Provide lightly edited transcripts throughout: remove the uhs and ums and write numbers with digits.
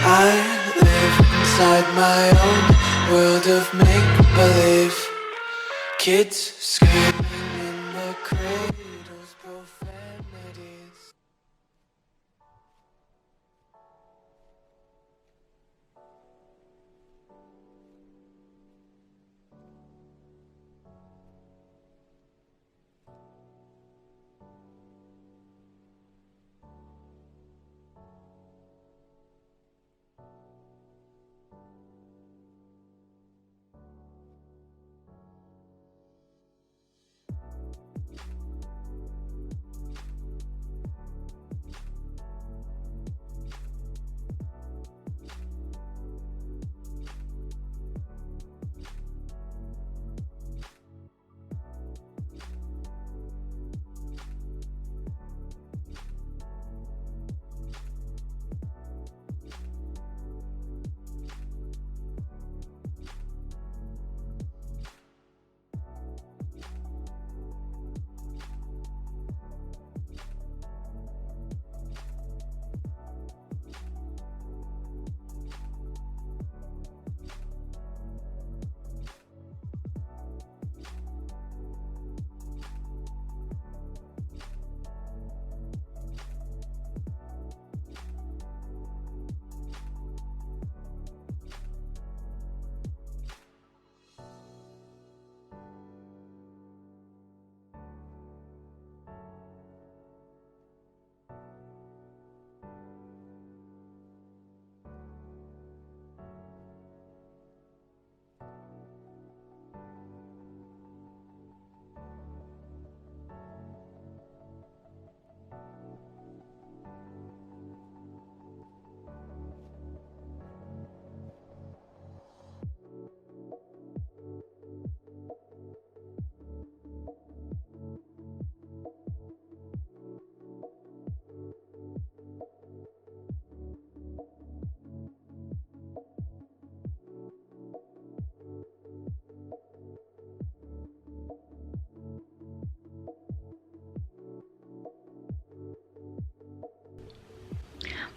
I live inside my own world of make-believe. Kids screaming in the cradles, profanities.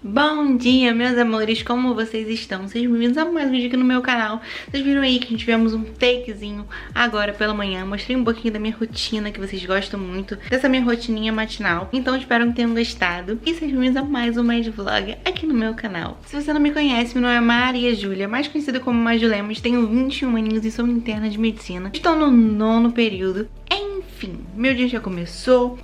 Bom dia, meus amores, como vocês estão? Sejam bem-vindos a mais um vídeo aqui no meu canal. Vocês viram aí que a gente tivemos um takezinho agora pela manhã. Mostrei um pouquinho da minha rotina, que vocês gostam muito dessa minha rotininha matinal. Então espero que tenham gostado. E sejam bem-vindos a mais um Mais Vlog aqui no meu canal. Se você não me conhece, meu nome é Maria Júlia, mais conhecida como Majulemos. Tenho 21 aninhos e sou interna de medicina. Estou no 9º período. Enfim, meu dia já começou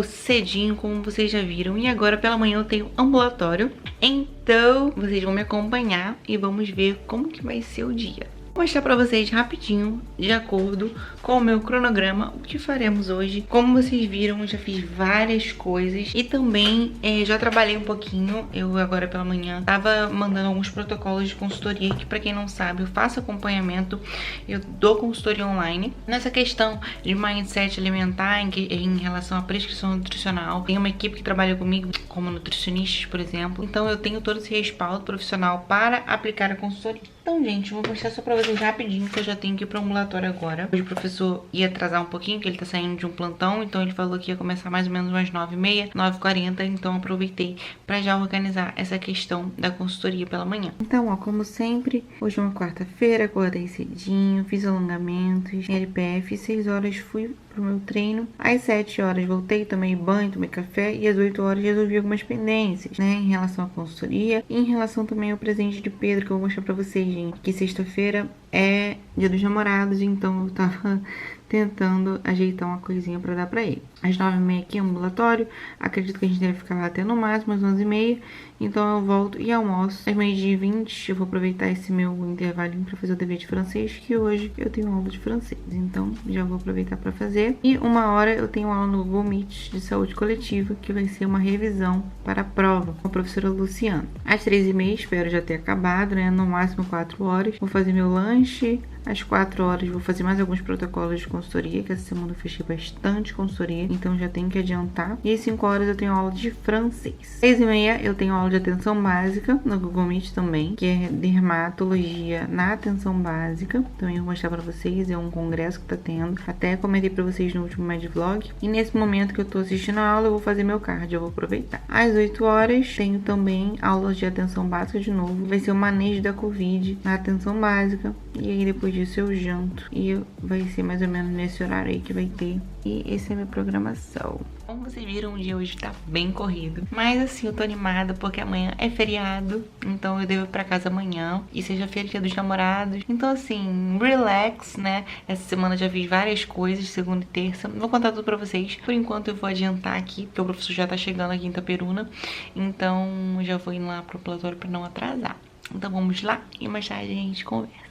cedinho, como vocês já viram, e agora pela manhã eu tenho ambulatório, então vocês vão me acompanhar e vamos ver como que vai ser o dia. Vou mostrar pra vocês rapidinho, de acordo com o meu cronograma, o que faremos hoje. Como vocês viram, eu já fiz várias coisas e também já trabalhei um pouquinho. Eu agora pela manhã tava mandando alguns protocolos de consultoria, que pra quem não sabe, eu faço acompanhamento, eu dou consultoria online. Nessa questão de mindset alimentar, em relação à prescrição nutricional, tem uma equipe que trabalha comigo, como nutricionistas, por exemplo. Então eu tenho todo esse respaldo profissional para aplicar a consultoria. Então, gente, vou mostrar só pra vocês rapidinho que eu já tenho que ir pro ambulatório agora. Hoje o professor ia atrasar um pouquinho, que ele tá saindo de um plantão, então ele falou que ia começar mais ou menos umas 9h30, 9h40, então aproveitei pra já organizar essa questão da consultoria pela manhã. Então, ó, como sempre, hoje é uma quarta-feira, acordei cedinho, fiz alongamentos, LPF, 6 horas fui pro meu treino, às 7 horas voltei, tomei banho, tomei café e às 8 horas resolvi algumas pendências, né, em relação à consultoria e em relação também ao presente de Pedro, que eu vou mostrar pra vocês, gente, que sexta-feira é dia dos namorados, então eu tava tentando ajeitar uma coisinha pra dar pra ele. Às 9h30 aqui é ambulatório, acredito que a gente deve ficar lá até no máximo às 11h30, então eu volto e almoço. Às 12h20 eu vou aproveitar esse meu intervalinho pra fazer o dever de francês, que hoje eu tenho aula de francês, então já vou aproveitar pra fazer. E 1h eu tenho aula no Google Meet de saúde coletiva, que vai ser uma revisão para a prova com a professora Luciana. Às 3h30 espero já ter acabado, né, no máximo 4 horas, vou fazer meu lanche. Às 4 horas vou fazer mais alguns protocolos de consultoria, que essa semana eu fechei bastante consultoria, então já tenho que adiantar. E às 5 horas eu tenho aula de francês. 6h30 eu tenho aula aula de atenção básica no Google Meet também, que é dermatologia na atenção básica. Também vou mostrar pra vocês, é um congresso que tá tendo. Até comentei pra vocês no último Medvlog. E nesse momento que eu tô assistindo a aula, eu vou fazer meu card, eu vou aproveitar. Às 8 horas, tenho também aulas de atenção básica de novo. Vai ser o manejo da Covid na atenção básica. E aí depois disso eu janto. E vai ser mais ou menos nesse horário aí que vai ter. E essa é a minha programação. Como vocês viram, o dia hoje tá bem corrido. Mas assim, eu tô animada porque amanhã é feriado. Então eu devo ir pra casa amanhã. E sexta-feira é dia dos namorados. Então assim, relax, né? Essa semana eu já fiz várias coisas, segunda e terça. Vou contar tudo pra vocês. Por enquanto eu vou adiantar aqui, porque o professor já tá chegando aqui em Itaperuna. Então já vou ir lá pro ambulatório pra não atrasar. Então vamos lá e mais tarde a gente conversa.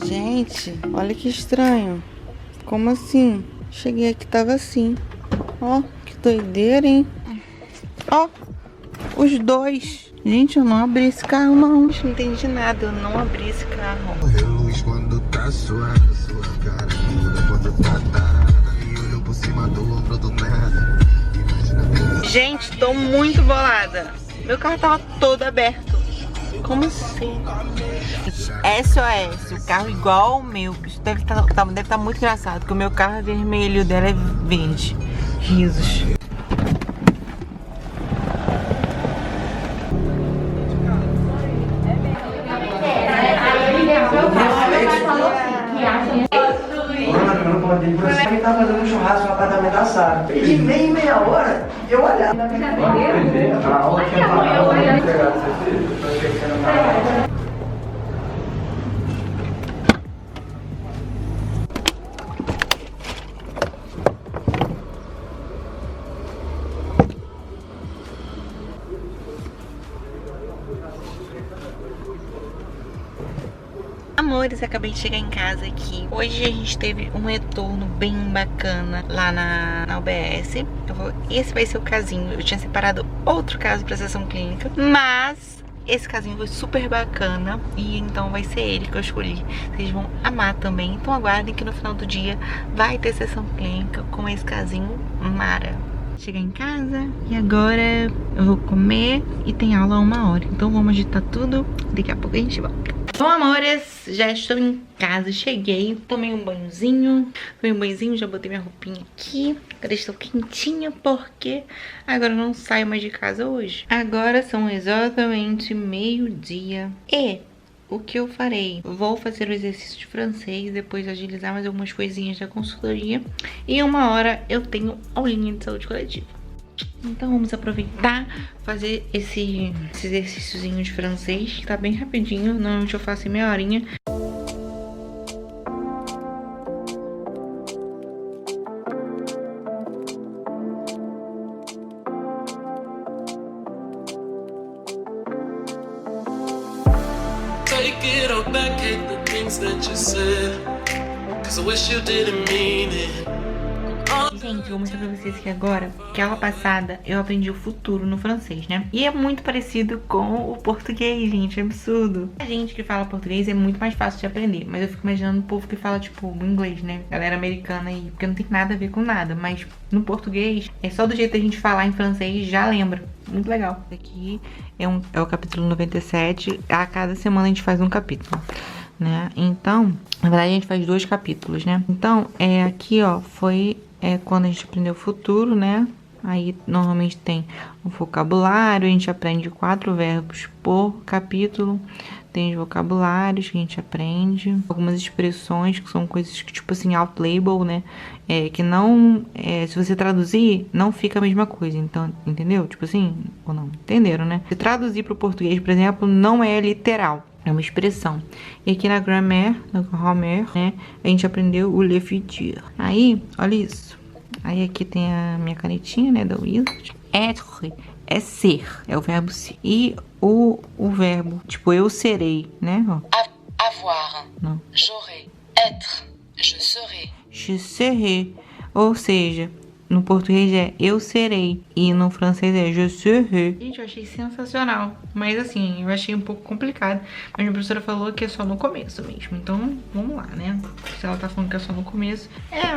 Gente, olha que estranho. Como assim? Cheguei aqui, tava assim. Ó, que doideira, hein? Ó, os dois. Gente, eu não abri esse carro, não. Não entendi nada, eu não abri esse carro. Reluz quando tá suave, sua cara muda quando tá tarada e olhou por cima do ombro do nada. Gente, tô muito bolada. Meu carro tava todo aberto. Como assim? SOS, o carro igual ao meu. Isso deve estar muito engraçado, porque o meu carro é vermelho e o dela é verde. Risos. Você tá fazendo um churrasco no apartamento da Sara. De meia hora, eu olhava. Amores, acabei de chegar em casa aqui. Hoje a gente teve um retorno bem bacana lá na UBS. Esse vai ser o casinho. Eu tinha separado outro caso pra sessão clínica, mas esse casinho foi super bacana e então vai ser ele que eu escolhi. Vocês vão amar também. Então aguardem que no final do dia vai ter sessão clínica com esse casinho mara. Chegar em casa e agora eu vou comer e tem aula a 1h. Então vamos agitar tudo. Daqui a pouco a gente volta. Bom, amores, já estou em casa, cheguei, tomei um banhozinho, já botei minha roupinha aqui, agora estou quentinha porque agora eu não saio mais de casa hoje. Agora são exatamente meio-dia e o que eu farei? Vou fazer o exercício de francês, depois agilizar mais algumas coisinhas da consultoria e 1h eu tenho aulinha de saúde coletiva. Então vamos aproveitar, fazer esse exercíciozinho de francês, que tá bem rapidinho, normalmente eu faço em meia horinha. Take it all back, hate the things that you said, 'cause I wish you didn't mean it. Gente, eu vou mostrar pra vocês que agora, que aula passada, eu aprendi o futuro no francês, né? E é muito parecido com o português, gente, é absurdo. A gente que fala português é muito mais fácil de aprender, mas eu fico imaginando o povo que fala, tipo, o inglês, né? Galera americana aí, porque não tem nada a ver com nada, mas no português, é só do jeito da gente falar em francês, já lembra. Muito legal. Esse aqui é o capítulo 97, a cada semana a gente faz um capítulo, né? Então, na verdade a gente faz 2 capítulos, né? Então, aqui, ó, foi... quando a gente aprendeu o futuro, né? Aí normalmente tem o vocabulário, a gente aprende 4 verbos por capítulo. Tem os vocabulários que a gente aprende, algumas expressões que são coisas que, tipo assim, out-label, né? Que não, se você traduzir, não fica a mesma coisa, então, entendeu? Tipo assim, ou não, entenderam, né? Se traduzir para o português, por exemplo, não é literal. É uma expressão. E aqui na grammaire, né, a gente aprendeu o le futur. Aí, olha isso. Aí aqui tem a minha canetinha, né, da Wizard. Être é ser, é o verbo ser. E o verbo, tipo, eu serei, né, ó. Avoir. Não. J'aurai. Être. Je serai. je serai, ou seja, no português é eu serei e no francês é je serai. Gente, eu achei sensacional, mas assim, eu achei um pouco complicado. Mas minha professora falou que é só no começo mesmo, então vamos lá, né? Se ela tá falando que é só no começo.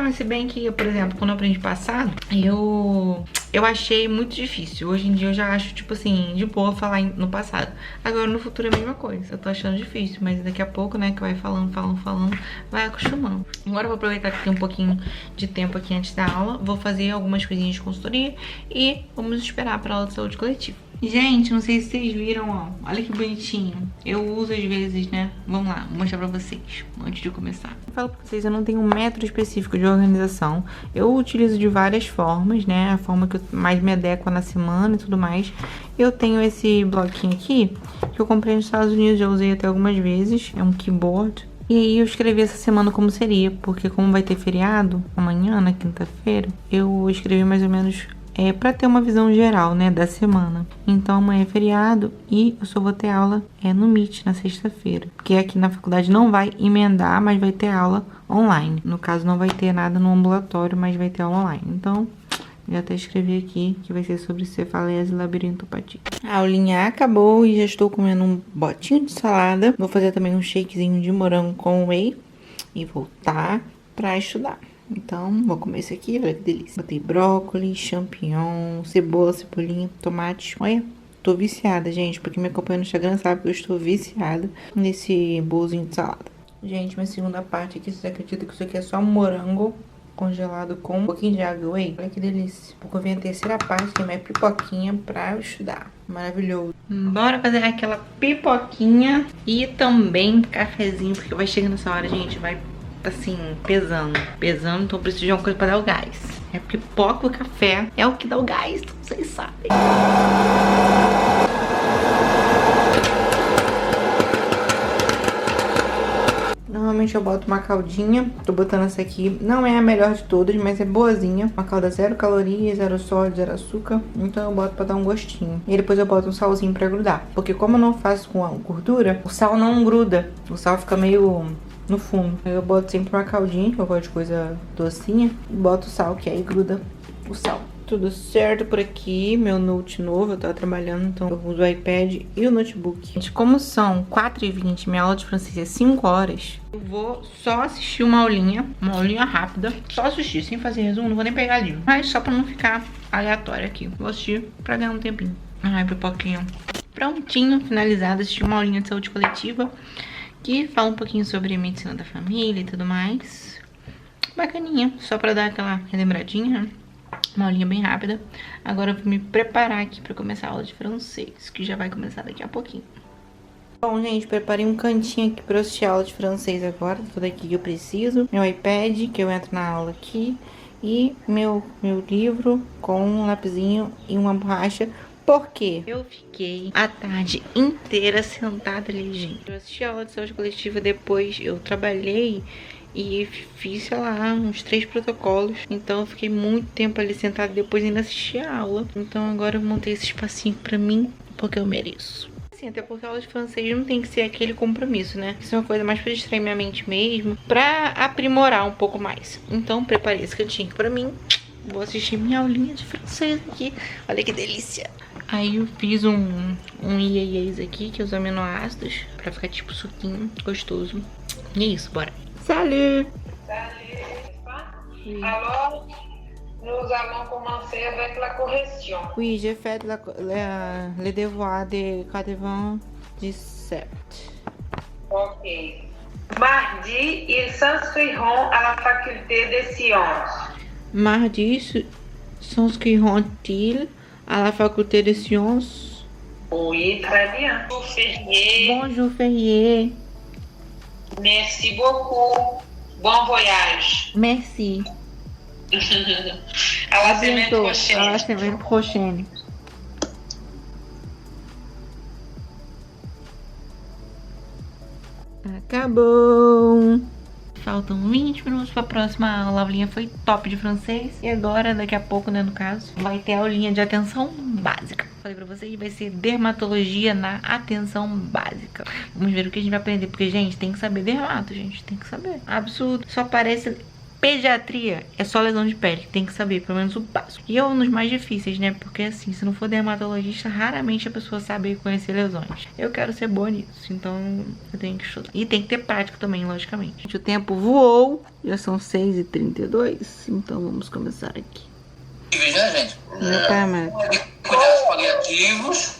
Mas se bem que, por exemplo, quando eu aprendi passado, eu achei muito difícil. Hoje em dia eu já acho, tipo assim, de boa falar no passado. Agora no futuro é a mesma coisa. Eu tô achando difícil, mas daqui a pouco, né, que vai falando, vai acostumando. Agora eu vou aproveitar que tem um pouquinho de tempo aqui antes da aula. Vou fazer algumas coisinhas de consultoria e vamos esperar pra aula de saúde coletiva. Gente, não sei se vocês viram, ó. Olha que bonitinho. Eu uso às vezes, né? Vamos lá, vou mostrar pra vocês antes de começar. Eu falo pra vocês, eu não tenho um método específico de organização. Eu utilizo de várias formas, né? A forma que eu mais me adequa na semana e tudo mais. Eu tenho esse bloquinho aqui, que eu comprei nos Estados Unidos, já usei até algumas vezes. É um keyboard. E aí eu escrevi essa semana como seria, porque como vai ter feriado amanhã, na quinta-feira, eu escrevi mais ou menos pra ter uma visão geral, né, da semana. Então amanhã é feriado e eu só vou ter aula no Meet na sexta-feira, porque aqui na faculdade não vai emendar, mas vai ter aula online. No caso não vai ter nada no ambulatório, mas vai ter aula online. Então já até escrevi aqui que vai ser sobre cefaleia e labirintopatia. A aulinha acabou e já estou comendo um botinho de salada. Vou fazer também um shakezinho de morango com whey e voltar pra estudar. Então, vou comer isso aqui, olha que delícia. Botei brócolis, champignon, cebola, cebolinha, tomate. Olha, tô viciada, gente, porque me acompanha no Instagram sabe que eu estou viciada nesse bolzinho de salada. Gente, minha segunda parte aqui, vocês acreditam que isso aqui é só morango congelado com um pouquinho de água whey? Olha que delícia. Vou ver a terceira parte, que é minha pipoquinha pra estudar. Maravilhoso. Bora fazer aquela pipoquinha e também cafezinho, porque vai chegando essa hora, gente, vai assim, pesando, então preciso de uma coisa pra dar o gás. É pipoca, o café é o que dá o gás, vocês sabem. Normalmente eu boto uma caldinha, tô botando essa aqui, não é a melhor de todas, mas é boazinha. Uma calda 0 calorias, 0 sódio, 0 açúcar, então eu boto pra dar um gostinho. E depois eu boto um salzinho pra grudar, porque como eu não faço com a gordura, o sal não gruda, o sal fica meio no fundo. Eu boto sempre uma caldinha, que eu gosto de coisa docinha, e boto o sal, que aí gruda o sal. Tudo certo por aqui, meu note novo, eu tava trabalhando, então eu uso o iPad e o notebook. Gente, como são 4h20, minha aula de francês é 5 horas, eu vou só assistir uma aulinha rápida, só assistir, sem fazer resumo, não vou nem pegar livro, mas só pra não ficar aleatório aqui, vou assistir pra ganhar um tempinho. Ai, pipoquinha. Prontinho, finalizado, assisti uma aulinha de saúde coletiva, que fala um pouquinho sobre medicina da família e tudo mais. Bacaninha, só pra dar aquela relembradinha, né? Uma aulinha bem rápida. Agora eu vou me preparar aqui pra começar a aula de francês, que já vai começar daqui a pouquinho. Bom, gente, preparei um cantinho aqui pra assistir a aula de francês agora. Tudo aqui que eu preciso. Meu iPad, que eu entro na aula aqui. E meu livro com um lapisinho e uma borracha. Porque eu fiquei a tarde inteira sentada ali, gente. Eu assisti a aula de saúde coletiva, depois eu trabalhei e fiz, sei lá, uns 3 protocolos. Então eu fiquei muito tempo ali sentada, depois ainda assisti a aula. Então agora eu montei esse espacinho pra mim, porque eu mereço. Assim, até porque a aula de francês não tem que ser aquele compromisso, né? Isso é uma coisa mais pra distrair minha mente mesmo, pra aprimorar um pouco mais. Então preparei esse cantinho pra mim. Vou assistir minha aulinha de francês aqui. Olha que delícia. Aí eu fiz um iaiês aqui, que é os aminoácidos, pra ficar tipo suquinho gostoso. E é isso, bora. Salut! Oui. Alors, nous allons commencer avec la correction. Oui, j'ai fait le devoir de 97. Ok. Mardi, ils s'inscriront à la faculté des sciences. Mardi, s'inscriront-ils à la faculté des sciences? Oui, très bien. Bonjour Ferrier. Bonjour Ferrier. Merci beaucoup. Bon voyage. Merci. À la semaine prochaine. À la semaine prochaine. Acabou. Faltam 20 minutos para a próxima aula. A aulinha foi top de francês. E agora, daqui a pouco, né, no caso, vai ter a aulinha de atenção básica. Falei pra vocês, vai ser dermatologia na atenção básica. Vamos ver o que a gente vai aprender. Porque, gente, tem que saber dermato, gente. Tem que saber. Absurdo. Só aparece Pediatria é só lesão de pele, tem que saber pelo menos o básico. E é um dos mais difíceis, né? Porque assim, se não for dermatologista, raramente a pessoa sabe conhecer lesões. Eu quero ser boa nisso, então eu tenho que estudar. E tem que ter prática também, logicamente. O tempo voou, já são 6h32, então vamos começar aqui. Né, gente? Meu pai amado.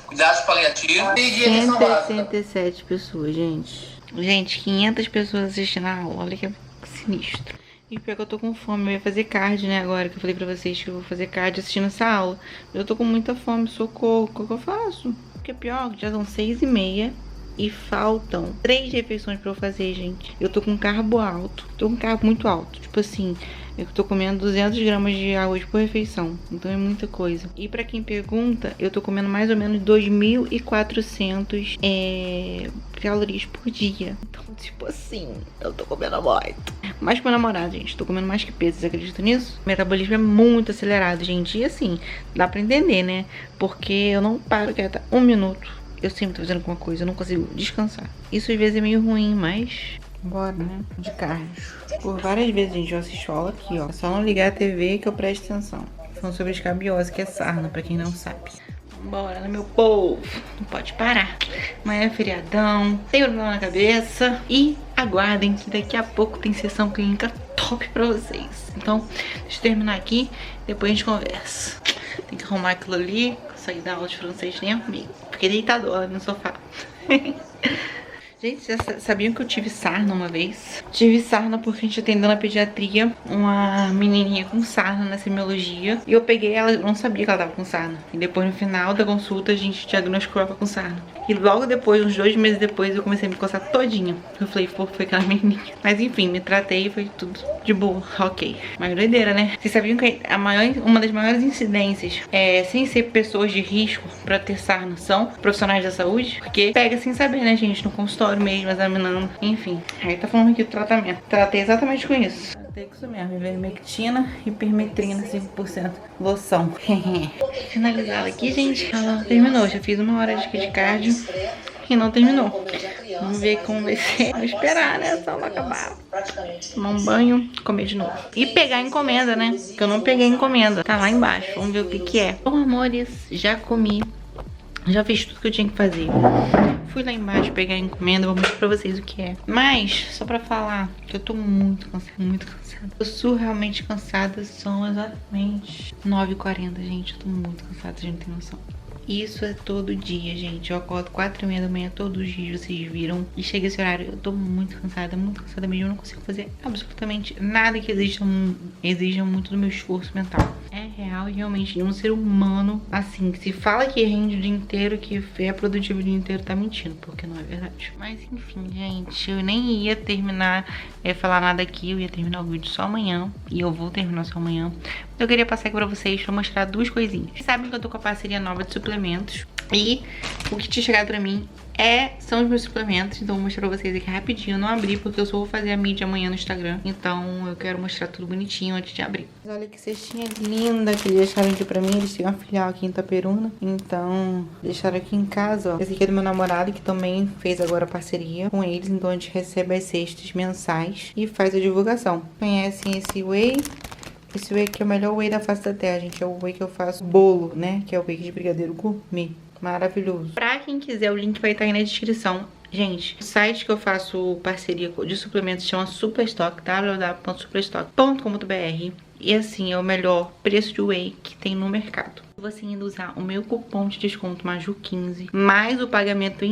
Cuidados paliativos. 167 pessoas, gente. Gente, 500 pessoas assistindo a aula, olha que sinistro. E pior que eu tô com fome, eu ia fazer cardio, né, agora que eu falei pra vocês que eu vou fazer cardio assistindo essa aula. Eu tô com muita fome, socorro, o que eu faço? Porque pior, já são 6h30 e faltam 3 refeições pra eu fazer, gente. Eu tô com carbo alto, tô com carbo muito alto, tipo assim... Eu tô comendo 200 gramas de arroz por refeição, então é muita coisa. E pra quem pergunta, eu tô comendo mais ou menos 2.400 calorias por dia. Então, tipo assim, eu tô comendo muito. Mas pro namorado, gente, tô comendo mais que peso, vocês acreditam nisso? O metabolismo é muito acelerado, gente. E assim, dá pra entender, né? Porque eu não paro quieta um minuto. Eu sempre tô fazendo alguma coisa, eu não consigo descansar. Isso às vezes é meio ruim, mas... Bora, né? De cardio. Por várias vezes, gente, eu assisto aula aqui, ó. É só não ligar a TV que eu presto atenção. Falando sobre escabiose, que é sarna, pra quem não sabe. Bora, né, meu povo? Não pode parar. Amanhã é feriadão, tem o na cabeça. E aguardem que daqui a pouco tem sessão clínica top pra vocês. Então, deixa eu terminar aqui, depois a gente conversa. Tem que arrumar aquilo ali, sair da aula de francês nem comigo. Fiquei deitadona no sofá. Gente, já sabiam que eu tive sarna uma vez? Tive sarna porque a gente atendeu na pediatria uma menininha com sarna na semiologia. E eu peguei ela, eu não sabia que ela tava com sarna. E depois no final da consulta a gente diagnosticou ela com sarna. E logo depois, uns 2 meses depois, eu comecei a me coçar todinha. Eu falei, pô, foi aquela menininha. Mas enfim, me tratei e foi tudo de boa, ok. Mas doideira, né? Vocês sabiam que uma das maiores incidências, sem ser pessoas de risco pra ter sarna, são profissionais da saúde? Porque pega sem saber, né, gente? No consultório mesmo, examinando, enfim. Aí tá falando aqui do tratamento. Tratei exatamente com isso. Tratei com isso mesmo, ivermectina e permetrina 5% loção. Finalizado aqui, gente. Ela terminou, já fiz 1 hora de cardio e não terminou. Vamos ver como vai ser. Vamos esperar, né? Só vai acabar. Tomar um banho, comer de novo. E pegar a encomenda, né? Porque eu não peguei a encomenda. Tá lá embaixo. Vamos ver o que que é. Bom, amores, já comi. Já fiz tudo que eu tinha que fazer. Fui lá embaixo pegar a encomenda, vou mostrar pra vocês o que é. Mas, só pra falar que eu tô muito cansada, muito cansada. Eu sou realmente cansada, são exatamente 9h40, gente. Eu tô muito cansada, a gente tem noção. Isso é todo dia, gente. Eu acordo 4h30 da manhã todos os dias, vocês viram. E chega esse horário, eu tô muito cansada mesmo. Eu não consigo fazer absolutamente nada que exija muito do meu esforço mental. É real e realmente de um ser humano, assim, que se fala que rende o dia inteiro, que é produtivo o dia inteiro, tá mentindo, porque não é verdade. Mas enfim, gente, eu nem ia falar nada aqui, eu ia terminar o vídeo só amanhã. E eu vou terminar só amanhã. Eu queria passar aqui pra vocês pra mostrar 2 coisinhas. Vocês sabem que eu tô com a parceria nova de suplementos. E o que tinha chegado pra mim são os meus suplementos. Então eu vou mostrar pra vocês aqui rapidinho. Eu não abri porque eu só vou fazer a mídia amanhã no Instagram. Então eu quero mostrar tudo bonitinho antes de abrir. Olha que cestinha linda que eles deixaram aqui pra mim. Eles têm uma filial aqui em Itaperuna. Então deixaram aqui em casa, ó. Esse aqui é do meu namorado, que também fez agora parceria com eles. Então a gente recebe as cestas mensais e faz a divulgação. Conhecem esse whey? Esse whey aqui é o melhor whey da face da terra, gente. É o whey que eu faço bolo, né? Que é o whey de brigadeiro gourmet. Maravilhoso. Pra quem quiser, o link vai estar aí na descrição. Gente, o site que eu faço parceria de suplementos chama Superstock, www.superstock.com.br. E assim, é o melhor preço de whey que tem no mercado. Você ainda usar o meu cupom de desconto MAJU15, mais o pagamento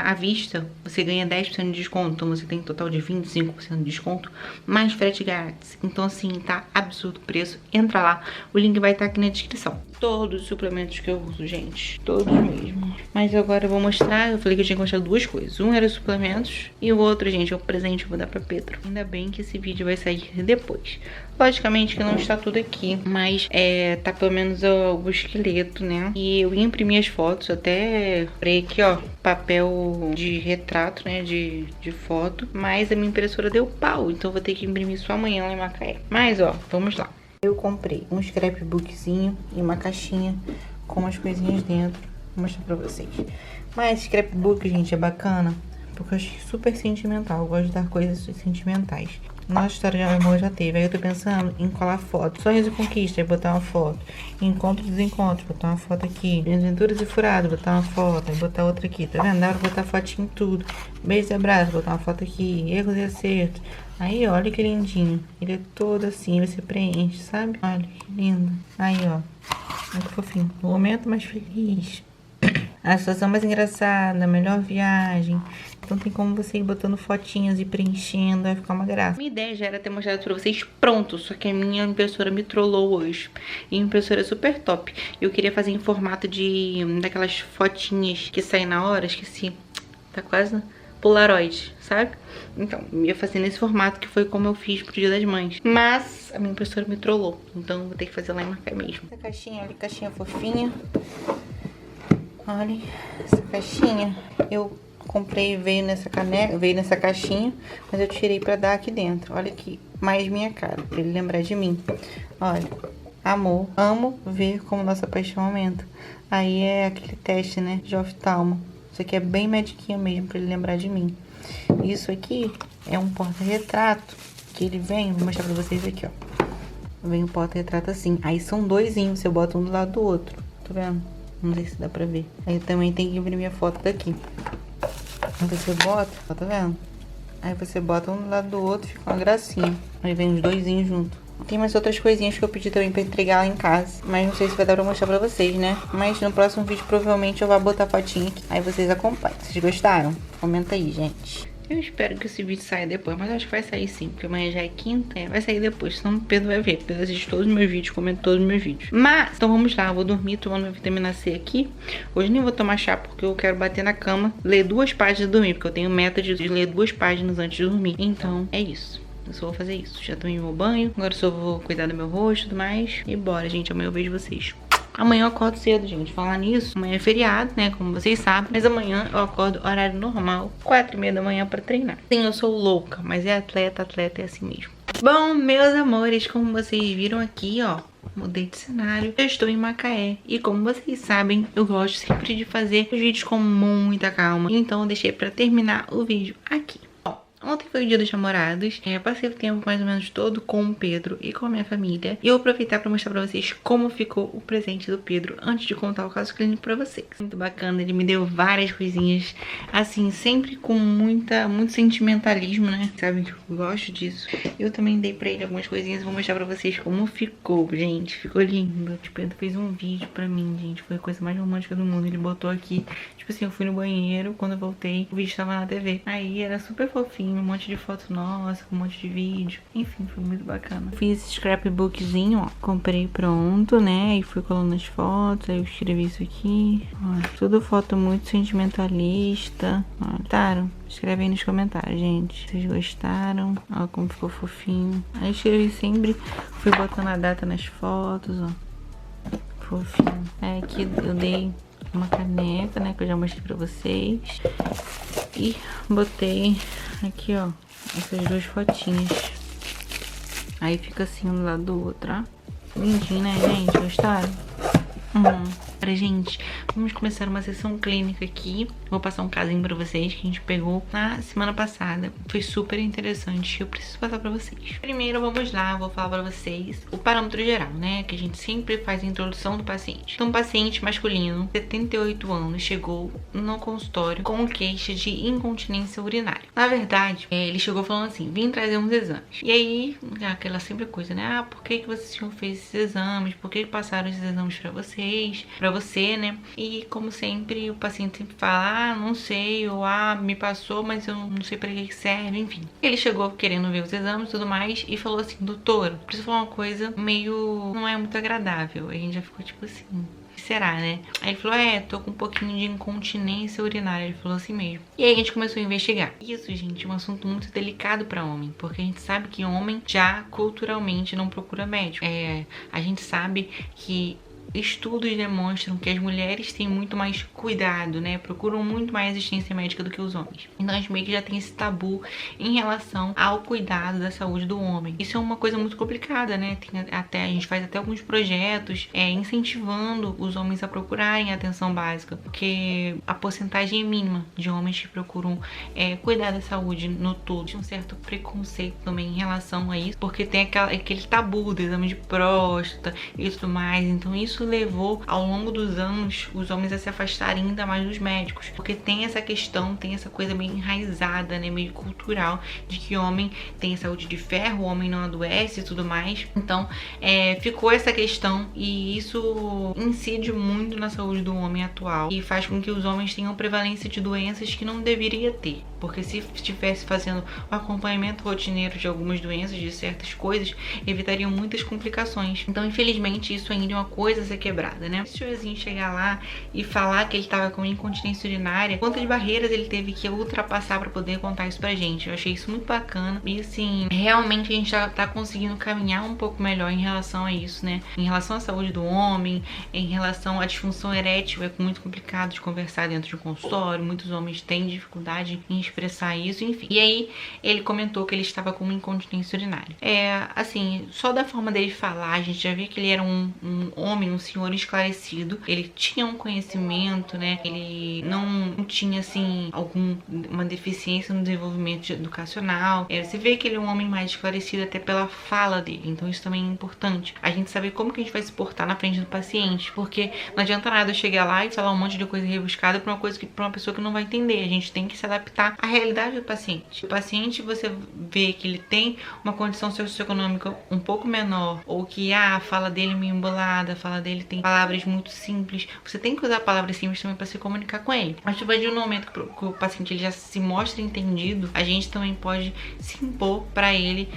à vista, você ganha 10% de desconto. Então você tem um total de 25% de desconto, mais frete grátis. Então assim, tá absurdo o preço. Entra lá, o link vai estar aqui na descrição. Todos os suplementos que eu uso, gente, todos mesmo. Mas agora eu vou mostrar, eu falei que eu tinha que mostrar 2 coisas. Um era os suplementos e o outro, gente, é o presente que eu vou dar pra Pedro. Ainda bem que esse vídeo vai sair depois. Logicamente que não está tudo aqui, mas tá pelo menos o esqueleto, né? E eu imprimi as fotos, até comprei aqui, ó, papel de retrato, né, de foto. Mas a minha impressora deu pau, então eu vou ter que imprimir só amanhã lá em Macaé. Mas, ó, vamos lá. Eu comprei um scrapbookzinho e uma caixinha com umas coisinhas dentro. Vou mostrar pra vocês. Mas scrapbook, gente, é bacana porque eu achei super sentimental. Eu gosto de dar coisas sentimentais. Nossa história de amor já teve. Aí eu tô pensando em colar foto. Sonhos e conquistas, aí botar uma foto. Encontros e desencontros, botar uma foto aqui. Aventuras e furados, botar uma foto. Aí botar outra aqui, tá vendo? Dá pra botar fotinho em tudo. Beijos e abraços, botar uma foto aqui. Erros e acertos. Aí, ó, olha que lindinho. Ele é todo assim, você preenche, sabe? Olha que lindo. Aí, ó. Muito fofinho. O momento mais feliz. A situação mais engraçada, a melhor viagem. Então tem como você ir botando fotinhas e preenchendo, vai ficar uma graça. Minha ideia já era ter mostrado pra vocês pronto, só que a minha impressora me trollou hoje. E a impressora é super top. Eu queria fazer em formato daquelas fotinhas que saem na hora, esqueci. Tá quase Polaroid, sabe? Então, eu ia fazer nesse formato que foi como eu fiz pro Dia das Mães. Mas a minha impressora me trollou, então vou ter que fazer lá em Macaé mesmo. Essa caixinha, olha que caixinha fofinha. Olha, essa caixinha eu comprei, veio nessa caneca, veio nessa caixinha, mas eu tirei pra dar aqui dentro. Olha aqui, mais minha cara, pra ele lembrar de mim. Olha, amor, amo ver como nossa paixão aumenta. Aí é aquele teste, né, de oftalmo. Isso aqui é bem mediquinha mesmo, pra ele lembrar de mim. Isso aqui é um porta-retrato que ele vem, vou mostrar pra vocês aqui, ó. Vem um porta-retrato assim, aí são doisinhos, você bota um do lado do outro, tá vendo? Não sei se dá pra ver. Aí eu também tenho que imprimir a foto daqui. Aí você bota, ó, tá vendo? Aí você bota um do lado do outro, fica uma gracinha. Aí vem os doisinhos junto. Tem mais outras coisinhas que eu pedi também pra entregar lá em casa. Mas não sei se vai dar pra mostrar pra vocês, né? Mas no próximo vídeo provavelmente eu vou botar a fotinha aqui. Aí vocês acompanham. Vocês gostaram? Comenta aí, gente. Eu espero que esse vídeo saia depois, mas acho que vai sair sim, porque amanhã já é quinta, vai sair depois, senão o Pedro vai ver. Pedro assiste todos os meus vídeos, comenta todos os meus vídeos. Mas, então vamos lá, eu vou dormir tomando minha vitamina C aqui. Hoje nem vou tomar chá, porque eu quero bater na cama, ler 2 páginas e dormir, porque eu tenho meta de ler 2 páginas antes de dormir. Então, é isso. Eu só vou fazer isso. Já tomei meu banho, agora só vou cuidar do meu rosto e tudo mais. E bora, gente, amanhã eu vejo vocês. Amanhã eu acordo cedo, gente. Falar nisso, amanhã é feriado, né? Como vocês sabem. Mas amanhã eu acordo horário normal, 4h30 da manhã pra treinar. Sim, eu sou louca, mas é atleta é assim mesmo. Bom, meus amores, como vocês viram aqui, ó, mudei de cenário. Eu estou em Macaé. E como vocês sabem, eu gosto sempre de fazer os vídeos com muita calma. Então eu deixei pra terminar o vídeo aqui. Ontem foi o Dia dos Namorados, passei o tempo mais ou menos todo com o Pedro e com a minha família. E eu vou aproveitar pra mostrar pra vocês como ficou o presente do Pedro antes de contar o caso clínico pra vocês. Muito bacana, ele me deu várias coisinhas, assim, sempre com muito sentimentalismo, né? Sabem que eu gosto disso. Eu também dei pra ele algumas coisinhas e vou mostrar pra vocês como ficou, gente. Ficou lindo. O Pedro fez um vídeo pra mim, gente, foi a coisa mais romântica do mundo. Ele botou aqui, tipo assim, eu fui no banheiro, quando eu voltei, o vídeo tava na TV. Aí era super fofinho. Um monte de foto nossa, com um monte de vídeo. Enfim, foi muito bacana. Fiz esse scrapbookzinho, ó. Comprei pronto, né? E fui colando as fotos. Aí eu escrevi isso aqui. Ó, tudo foto muito sentimentalista. Ó, gostaram? Escreve aí nos comentários, gente. Vocês gostaram? Ó, como ficou fofinho. Aí eu escrevi sempre. Fui botando a data nas fotos, ó. Fofinho. Aí aqui eu dei uma caneca, né, que eu já mostrei pra vocês. E botei aqui, ó, essas 2 fotinhas. Aí fica assim um do lado do outro, ó. Lindinho, né, gente? Gostaram? Agora, gente, vamos começar uma sessão clínica aqui. Vou passar um casinho pra vocês que a gente pegou na semana passada. Foi super interessante, eu preciso passar pra vocês. Primeiro, vamos lá, vou falar pra vocês o parâmetro geral, né? Que a gente sempre faz a introdução do paciente. Então, um paciente masculino, 78 anos, chegou no consultório com queixa de incontinência urinária. Na verdade, ele chegou falando assim, vim trazer uns exames. E aí, aquela sempre coisa, né? Ah, por que você fez esses exames? Por que passaram esses exames pra vocês? Pra você, né? E como sempre, o paciente sempre fala, ah, não sei, ou ah, me passou, mas eu não sei pra que serve, enfim. Ele chegou querendo ver os exames e tudo mais e falou assim, doutor, preciso falar uma coisa meio, não é muito agradável. Aí a gente já ficou tipo assim, será, né? Aí ele falou, tô com um pouquinho de incontinência urinária. Ele falou assim mesmo. E aí a gente começou a investigar. Isso, gente, é um assunto muito delicado pra homem, porque a gente sabe que homem já culturalmente não procura médico. A gente sabe que estudos demonstram que as mulheres têm muito mais cuidado, né? Procuram muito mais assistência médica do que os homens. Então a gente meio que já tem esse tabu em relação ao cuidado da saúde do homem. Isso é uma coisa muito complicada, né? A gente faz até alguns projetos incentivando os homens a procurarem atenção básica, porque a porcentagem é mínima de homens que procuram cuidar da saúde no todo. Tem um certo preconceito também em relação a isso, porque tem aquele tabu do exame de próstata e tudo mais. Então isso levou ao longo dos anos os homens a se afastarem ainda mais dos médicos, porque tem essa questão, tem essa coisa meio enraizada, né, meio cultural, de que o homem tem saúde de ferro, o homem não adoece e tudo mais. Então ficou essa questão, e isso incide muito na saúde do homem atual e faz com que os homens tenham prevalência de doenças que não deveria ter, porque se estivesse fazendo o acompanhamento rotineiro de algumas doenças, de certas coisas, evitariam muitas complicações. Então, infelizmente, isso ainda é uma coisa a ser quebrada, né? Se o senhorzinho chegar lá e falar que ele tava com incontinência urinária, quantas barreiras ele teve que ultrapassar para poder contar isso pra gente? Eu achei isso muito bacana e, assim, realmente a gente já tá conseguindo caminhar um pouco melhor em relação a isso, né? Em relação à saúde do homem, em relação à disfunção erétil, é muito complicado de conversar dentro de um consultório, muitos homens têm dificuldade em expressar isso, enfim. E aí, ele comentou que ele estava com uma incontinência urinária. Assim, só da forma dele falar, a gente já via que ele era um homem, um senhor esclarecido. Ele tinha um conhecimento, né? Ele não tinha, assim, alguma deficiência no desenvolvimento educacional. Você vê que ele é um homem mais esclarecido até pela fala dele. Então isso também é importante. A gente saber como que a gente vai se portar na frente do paciente. Porque não adianta nada eu chegar lá e falar um monte de coisa rebuscada pra uma pessoa que não vai entender. A gente tem que se adaptar à realidade do paciente. O paciente, você vê que ele tem uma condição socioeconômica um pouco menor, ou que a fala dele é meio embolada, a fala dele tem palavras muito simples. Você tem que usar palavras simples também para se comunicar com ele. Mas a partir do momento que o paciente ele já se mostra entendido, a gente também pode se impor para ele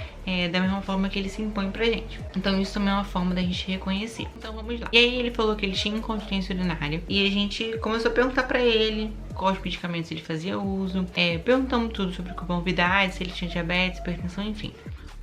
da mesma forma que ele se impõe pra gente. Então isso também é uma forma da gente reconhecer. Então vamos lá. E aí ele falou que ele tinha incontinência urinária e a gente começou a perguntar pra ele quais medicamentos ele fazia uso, perguntamos tudo sobre comorbidades, se ele tinha diabetes, hipertensão, enfim.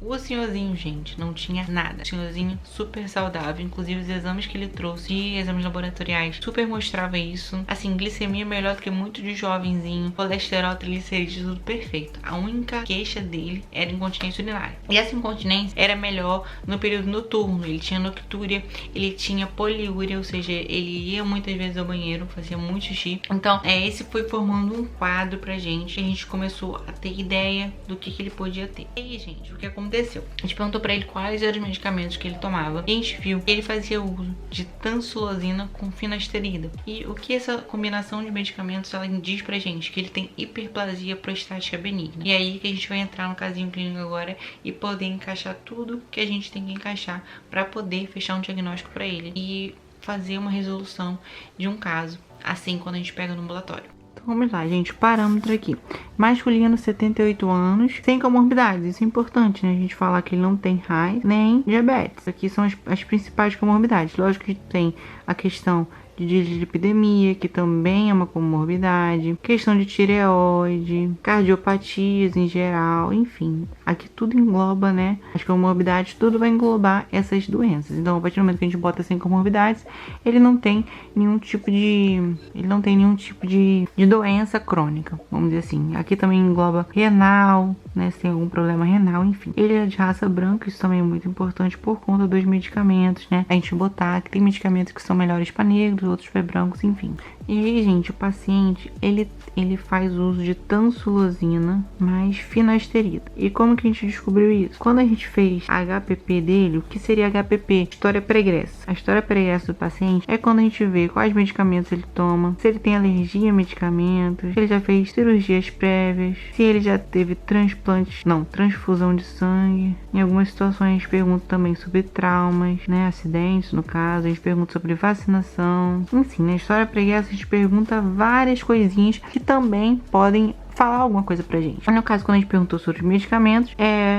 O senhorzinho, gente, não tinha nada. O senhorzinho super saudável. Inclusive os exames que ele trouxe e exames laboratoriais super mostrava isso. Assim, glicemia melhor do que muito de jovenzinho. Colesterol, triglicerídeos, tudo perfeito. A única queixa dele era incontinência urinária. E essa incontinência era melhor no período noturno. Ele tinha noctúria, ele tinha poliúria, ou seja, ele ia muitas vezes ao banheiro, fazia muito xixi. Então, esse foi formando um quadro pra gente. E a gente começou a ter ideia do que ele podia ter. E aí, gente, o que aconteceu? A gente perguntou pra ele quais eram os medicamentos que ele tomava. E a gente viu que ele fazia uso de tansulosina com finasterida. E o que essa combinação de medicamentos ela diz pra gente? Que ele tem hiperplasia prostática benigna. E aí que a gente vai entrar no casinho clínico agora e poder encaixar tudo que a gente tem que encaixar pra poder fechar um diagnóstico pra ele e fazer uma resolução de um caso, assim, quando a gente pega no ambulatório. Então vamos lá, gente, parâmetro aqui. Masculino, 78 anos, sem comorbidades. Isso é importante, né? A gente falar que ele não tem raiz nem diabetes. Aqui são as principais comorbidades. Lógico que tem a questão de dislipidemia, que também é uma comorbidade, questão de tireoide, cardiopatias em geral, enfim. Aqui tudo engloba, né? As comorbidades, tudo vai englobar essas doenças. Então, a partir do momento que a gente bota sem comorbidades, ele não tem nenhum tipo de doença crônica, vamos dizer assim. Aqui também engloba renal, né? Se tem algum problema renal, enfim. Ele é de raça branca, isso também é muito importante por conta dos medicamentos, né? A gente botar que tem medicamentos que são melhores para negros, outros para brancos, enfim. E aí, gente, o paciente, ele faz uso de tansulosina mais finasterida. E como que a gente descobriu isso? Quando a gente fez a HPP dele, o que seria HPP? História pregressa. A história pregressa do paciente é quando a gente vê quais medicamentos ele toma, se ele tem alergia a medicamentos, se ele já fez cirurgias prévias, se ele já teve transfusão de sangue. Em algumas situações a gente pergunta também sobre traumas, né, acidentes no caso, a gente pergunta sobre vacinação. Enfim, na história pregressa a gente pergunta várias coisinhas que também podem falar alguma coisa pra gente. No caso, quando a gente perguntou sobre os medicamentos,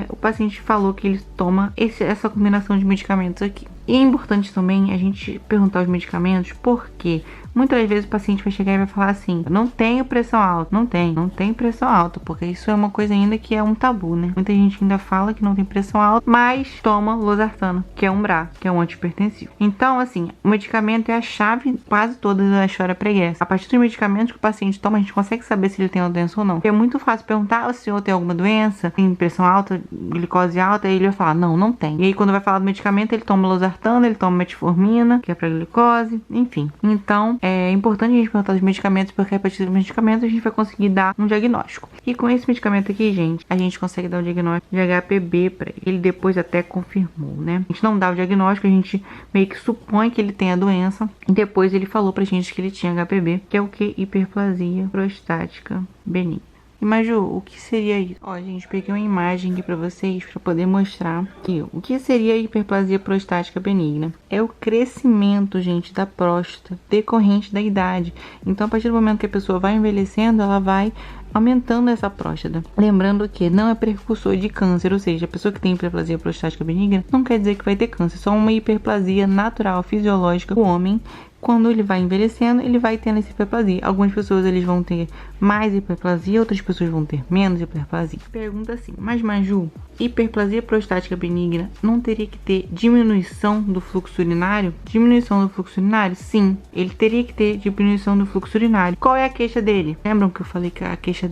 o paciente falou que ele toma essa combinação de medicamentos aqui. E é importante também a gente perguntar os medicamentos, porque muitas vezes o paciente vai chegar e vai falar assim: não tenho pressão alta. Não tem pressão alta, porque isso é uma coisa ainda que é um tabu, né? Muita gente ainda fala que não tem pressão alta, mas toma losartana, que é um BRA, que é um antihipertensivo. Então, assim, o medicamento é a chave quase toda da história preguiça. A partir dos medicamentos que o paciente toma, a gente consegue saber se ele tem uma doença ou não. É muito fácil perguntar: o senhor tem alguma doença? Tem pressão alta, glicose alta? Aí ele vai falar: não tem. E aí, quando vai falar do medicamento, ele toma losartana, ele toma metformina, que é pra glicose, enfim. Então, é importante a gente perguntar os medicamentos, porque a partir dos medicamentos a gente vai conseguir dar um diagnóstico. E com esse medicamento aqui, gente, a gente consegue dar o diagnóstico de HPB pra ele. Ele depois até confirmou, né? A gente não dá o diagnóstico, a gente meio que supõe que ele tem a doença. E depois ele falou pra gente que ele tinha HPB, que é o que? Hiperplasia prostática benigna. E Maju, o que seria isso? Ó, gente, peguei uma imagem aqui pra vocês pra poder mostrar que o que seria a hiperplasia prostática benigna. É o crescimento, gente, da próstata decorrente da idade. Então, a partir do momento que a pessoa vai envelhecendo, ela vai aumentando essa próstata. Lembrando que não é precursor de câncer, ou seja, a pessoa que tem hiperplasia prostática benigna não quer dizer que vai ter câncer, é só uma hiperplasia natural, fisiológica. O homem, quando ele vai envelhecendo, ele vai tendo essa hiperplasia. Algumas pessoas eles vão ter mais hiperplasia, outras pessoas vão ter menos hiperplasia. Pergunta assim: mas Maju, hiperplasia prostática benigna não teria que ter diminuição do fluxo urinário? Diminuição do fluxo urinário? Sim, ele teria que ter diminuição do fluxo urinário. Qual é a queixa dele? Lembram que eu falei que a queixa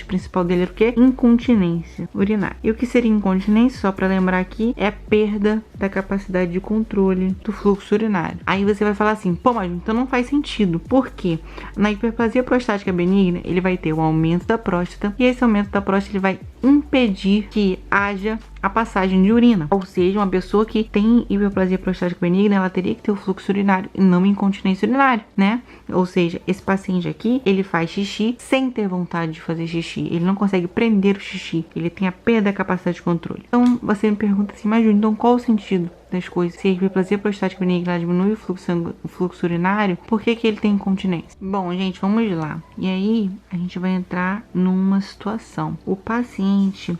principal dele era o quê? Incontinência urinária. E o que seria incontinência, só para lembrar aqui, é a perda da capacidade de controle do fluxo urinário. Aí você vai falar assim: pô, mas então não faz sentido. Por quê? Na hiperplasia prostática benigna, ele vai ter o aumento da próstata, e esse aumento da próstata ele vai impedir que haja a passagem de urina. Ou seja, uma pessoa que tem hiperplasia prostática benigna, ela teria que ter o fluxo urinário e não incontinência urinária, né? Ou seja, esse paciente aqui, ele faz xixi sem ter vontade de fazer xixi. Ele não consegue prender o xixi. Ele tem a perda da capacidade de controle. Então, você me pergunta assim: mas Ju, então qual o sentido das coisas? Se a hiperplasia prostática benigna ela diminui o fluxo urinário, por que ele tem incontinência? Bom, gente, vamos lá. E aí, a gente vai entrar numa situação. O paciente,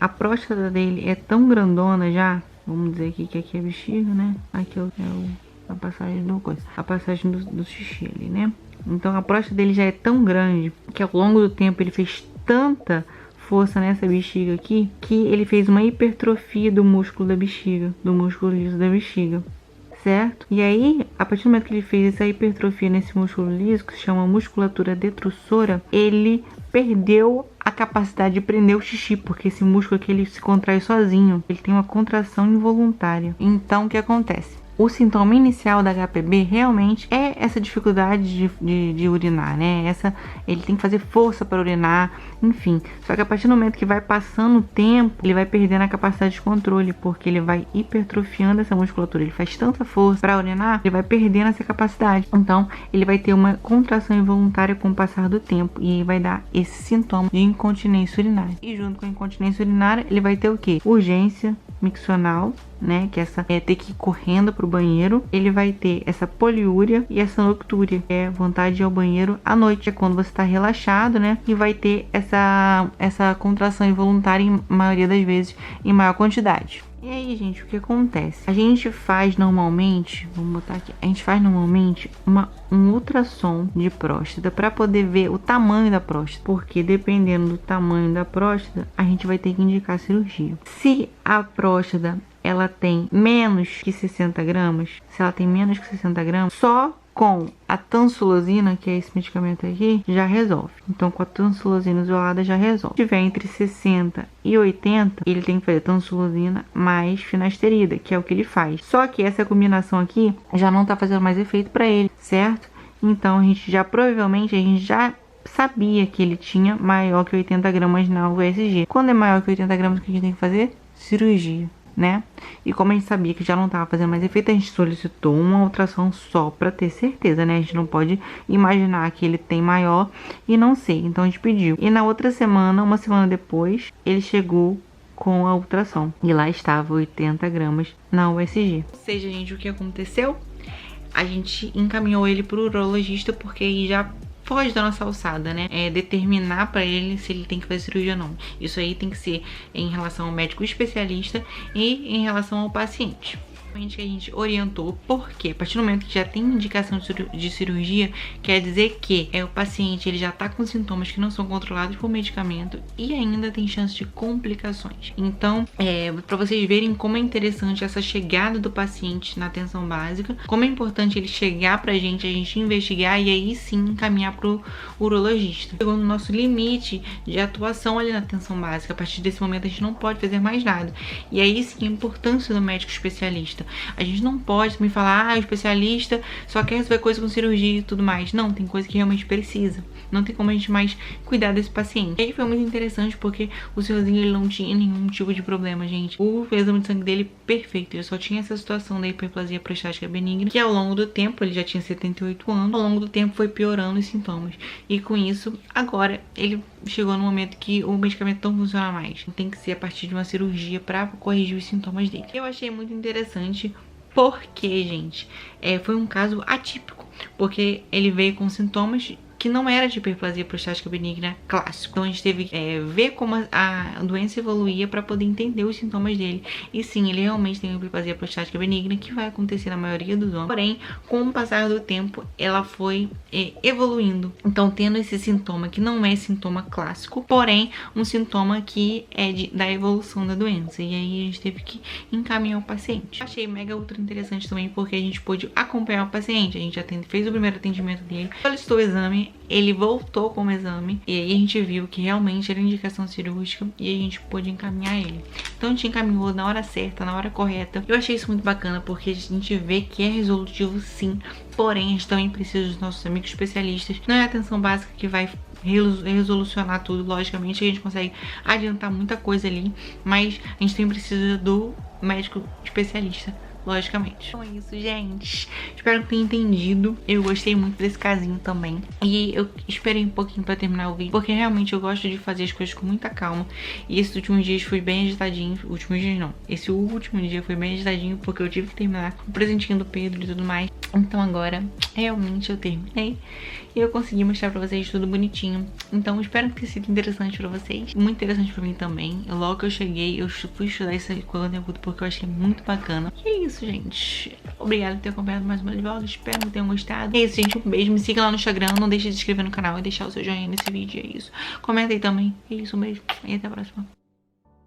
a próstata dele é tão grandona já, vamos dizer aqui que aqui é bexiga, né? Aqui a passagem do coisa, a passagem do xixi ali, né? Então a próstata dele já é tão grande que ao longo do tempo ele fez tanta força nessa bexiga aqui que ele fez uma hipertrofia do músculo da bexiga, do músculo liso da bexiga, certo? E aí, a partir do momento que ele fez essa hipertrofia nesse músculo liso, que se chama musculatura detrussora, ele perdeu a capacidade de prender o xixi, porque esse músculo aqui ele se contrai sozinho, ele tem uma contração involuntária. Então, o que acontece? O sintoma inicial da HPB realmente é essa dificuldade de urinar, né? Ele tem que fazer força para urinar, enfim. Só que a partir do momento que vai passando o tempo, ele vai perdendo a capacidade de controle, porque ele vai hipertrofiando essa musculatura. Ele faz tanta força para urinar, ele vai perdendo essa capacidade. Então, ele vai ter uma contração involuntária com o passar do tempo e vai dar esse sintoma de incontinência urinária. E junto com a incontinência urinária, ele vai ter o quê? Urgência miccional, né, que é ter que ir correndo pro banheiro. Ele vai ter essa poliúria e essa noctúria, que é vontade de ir ao banheiro à noite, é quando você tá relaxado, né, e vai ter essa contração involuntária, em maioria das vezes, em maior quantidade. E aí, gente, o que acontece? A gente faz normalmente, vamos botar aqui, a gente faz normalmente um ultrassom de próstata para poder ver o tamanho da próstata, porque dependendo do tamanho da próstata, a gente vai ter que indicar cirurgia. Se a próstata ela tem menos que 60 gramas, se ela tem menos que 60 gramas, só com a tansulosina, que é esse medicamento aqui, já resolve. Então, com a tansulosina isolada já resolve. Se tiver entre 60 e 80, ele tem que fazer tansulosina mais finasterida, que é o que ele faz. Só que essa combinação aqui já não tá fazendo mais efeito para ele, certo? Então, provavelmente a gente já sabia que ele tinha maior que 80 gramas na USG. Quando é maior que 80 gramas, o que a gente tem que fazer? Cirurgia, né? E como a gente sabia que já não estava fazendo mais efeito, a gente solicitou uma ultrassom só para ter certeza, né? A gente não pode imaginar que ele tem maior e não sei. Então a gente pediu. E na outra semana, uma semana depois, ele chegou com a ultrassom e lá estava 80 gramas na USG. Ou seja, gente, o que aconteceu? A gente encaminhou ele pro urologista porque aí já foge da nossa alçada, né? É determinar pra ele se ele tem que fazer cirurgia ou não. Isso aí tem que ser em relação ao médico especialista e em relação ao paciente. Que a gente orientou, porque a partir do momento que já tem indicação de cirurgia, quer dizer que o paciente ele já tá com sintomas que não são controlados por medicamento e ainda tem chance de complicações. Então, para vocês verem como é interessante essa chegada do paciente na atenção básica, como é importante ele chegar pra gente, a gente investigar e aí sim encaminhar pro urologista. Chegou no nosso limite de atuação ali na atenção básica. A partir desse momento a gente não pode fazer mais nada. E aí sim a importância do médico especialista. A gente não pode me falar, o especialista só quer resolver coisa com cirurgia e tudo mais. Não, tem coisa que realmente precisa. Não tem como a gente mais cuidar desse paciente. E aí foi muito interessante porque o senhorzinho ele não tinha nenhum tipo de problema, gente. O exame de sangue dele perfeito. Ele só tinha essa situação da hiperplasia prostática benigna, que ao longo do tempo, ele já tinha 78 anos, ao longo do tempo foi piorando os sintomas. E com isso, agora ele chegou no momento que o medicamento não funciona mais. Tem que ser a partir de uma cirurgia para corrigir os sintomas dele. Eu achei muito interessante porque, gente, foi um caso atípico, porque ele veio com sintomas que não era de hiperplasia prostática benigna clássico. Então a gente teve que ver como a doença evoluía para poder entender os sintomas dele. E sim, ele realmente tem hiperplasia prostática benigna, que vai acontecer na maioria dos homens. Porém, com o passar do tempo, ela foi evoluindo. Então, tendo esse sintoma que não é sintoma clássico, porém, um sintoma que é da evolução da doença. E aí a gente teve que encaminhar o paciente. Achei mega ultra interessante também, porque a gente pôde acompanhar o paciente. A gente fez o primeiro atendimento dele, solicitou o exame, ele voltou com o exame e aí a gente viu que realmente era indicação cirúrgica e a gente pôde encaminhar ele. Então a gente encaminhou na hora certa, na hora correta. Eu achei isso muito bacana porque a gente vê que é resolutivo sim, porém a gente também precisa dos nossos amigos especialistas. Não é a atenção básica que vai resolucionar tudo, logicamente a gente consegue adiantar muita coisa ali, mas a gente também precisa do médico especialista, logicamente. Então é isso, gente. Espero que tenham entendido. Eu gostei muito desse casinho também. E eu esperei um pouquinho pra terminar o vídeo, porque realmente eu gosto de fazer as coisas com muita calma. E esses últimos dias foi bem agitadinho. Últimos dias não. Esse último dia foi bem agitadinho, porque eu tive que terminar com o presentinho do Pedro e tudo mais. Então agora, realmente eu terminei. E eu consegui mostrar pra vocês tudo bonitinho. Então espero que tenha sido interessante pra vocês. Muito interessante pra mim também. Logo que eu cheguei, eu fui estudar esse conteúdo porque eu achei muito bacana. E é isso, gente. Obrigada por ter acompanhado mais uma vlog. Espero que tenham gostado. É isso, gente. Um beijo. Me siga lá no Instagram. Não deixe de se inscrever no canal e deixar o seu joinha nesse vídeo. É isso. Comenta aí também. É isso, um beijo. E até a próxima.